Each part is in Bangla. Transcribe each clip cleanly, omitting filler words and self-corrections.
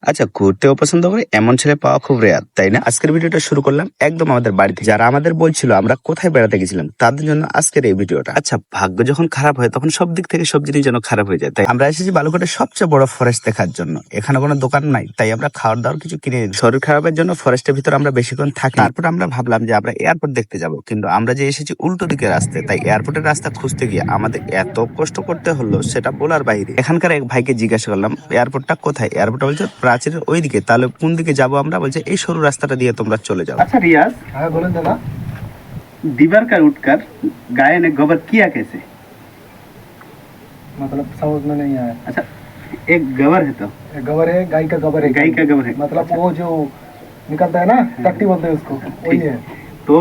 আচ্ছা, ঘুরতেও পছন্দ করে এমন ছেলে পাওয়া খুব রেয়ার, তাই না? আজকের ভিডিওটা শুরু করলাম একদম আমাদের বাড়িতে। যারা আমাদের বলছিল আমরা কোথায় বেড়াতে গেছিলাম তাদের জন্য আজকের এই ভিডিওটা। আচ্ছা, ভাগ্য যখন খারাপ হয় তখন সব দিক থেকে সব জিনিস যেন খারাপ হয়ে যায়। তাই আমরা এসেছি বালুঘাটের সবচেয়ে বড় ফরেস্ট দেখার জন্য। এখানে কোনো দোকান নাই, তাই আমরা খাওয়ার দাওয়ার কিছু কিনে নিই। শরীর খারাপের জন্য ফরেস্টের ভিতরে আমরা বেশিক্ষণ থাকি। তারপর আমরা ভাবলাম যে আমরা এয়ারপোর্ট দেখতে যাব, কিন্তু আমরা যে এসেছি উল্টো দিকে রাস্তায়, তাই এয়ারপোর্টের রাস্তা খুঁজতে গিয়ে আমাদের এত কষ্ট করতে হলো সেটা বলার বাইরে। এখানকার এক ভাইকে জিজ্ঞাসা করলাম এয়ারপোর্টটা কোথায়। এয়ারপোর্ট বলছে প্রাচীরের ওই দিকে। তাহলে কোন দিকে যাবো আমরা? বলছে এই সরু রাস্তাটা দিয়ে তোমরা চলে যাও। अच्छा रियाज, हाँ बोले दादा। दीवार का उठकर गाय ने गोबर किया कैसे? मतलब समझ में नहीं आया। अच्छा, एक गवर है तो एक गबर है, गाय का गबर है। गाय का गवर है। मतलब वो जो निकलता है ना, टट्टी बोलते हैं उसको, वही है। तो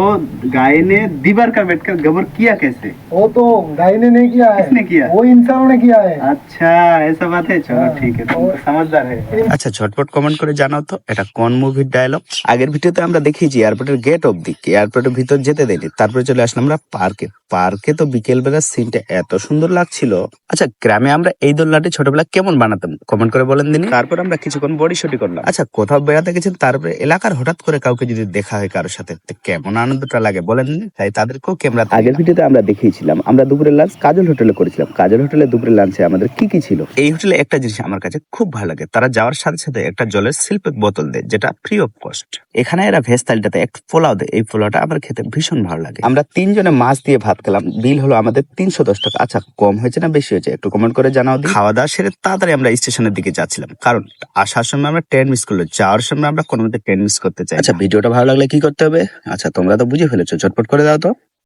गाय ने दीवार का बैठकर गोबर किया कैसे? वो तो गाय ने नहीं किया है। किसने किया? वो इंसानों ने किया है। अच्छा, ऐसा बात है। चलो हाँ। ठीक है, तुम तो समझदार है। আচ্ছা, ঝটপট কমেন্ট করে জানাও তো এটা কোন মুভির ডায়লগ। আগের ভিডিওতে আমরা দেখিয়েছি এয়ারপোর্টের গেট অব্দি, এয়ারপোর্টের ভিতর যেতে দেয়নি। তারপরে চলে আসলাম আমরা পার্কে। পার্কে তো বিকেল বেলার সিনটা এত সুন্দর লাগছিল। আচ্ছা, গ্রামে আমরা এই দোলনাটি ছোটবেলা কেমন বানাতাম কমেন্ট করে বলেন দিন। তারপর আমরা কিছুক্ষণ বডি শটি করলাম। আচ্ছা, কোথাও বেড়াতে গেছেন, তারপরে এলাকার হঠাৎ করে কাউকে যদি দেখা হয় কারোর সাথে, তো কেমন আনন্দটা লাগে বলেন দিন। তাই তাদেরকেও ক্যামেরা। আগের ভিডিওতে আমরা দেখিয়েছিলাম আমরা দুপুরের লাঞ্চ কাজল হোটেলে করেছিলাম। কাজল হোটেলে দুপুরের লাঞ্চে আমাদের কি কি ছিল। এই হোটেলে একটা জিনিস আমার কাছে খুব ভালো লাগে, তারা যাওয়ার সাথে সাথে একটা জলের শিল্পের বোতল দেয়, যেটা ফ্রি অফ কস্ট। এখানে এরা ভেজ থালিটাতে একটা পোলাও দেয়, এই পোলাওটা আমার খেতে ভীষণ ভালো লাগে। আমরা তিনজনে মাছ দিয়ে ভাত খেলাম, বিল হলো আমাদের 310 টাকা। আচ্ছা, কম হয়েছে না বেশি হয়েছে একটু কমেন্ট করে জানাও দিন। খাওয়া দাওয়া সেরে তাড়াতাড়ি আমরা স্টেশনের দিকে যাচ্ছিলাম, কারণ আসার সময় আমরা ট্রেন মিস করলো, যাওয়ার সময় আমরা কোনো মতে ট্রেন মিস করতে চাই। আচ্ছা, ভিডিওটা ভালো লাগলে কি করতে হবে? আচ্ছা, তোমরা তো বুঝে ফেলেছো, ঝটপট করে দাও তো।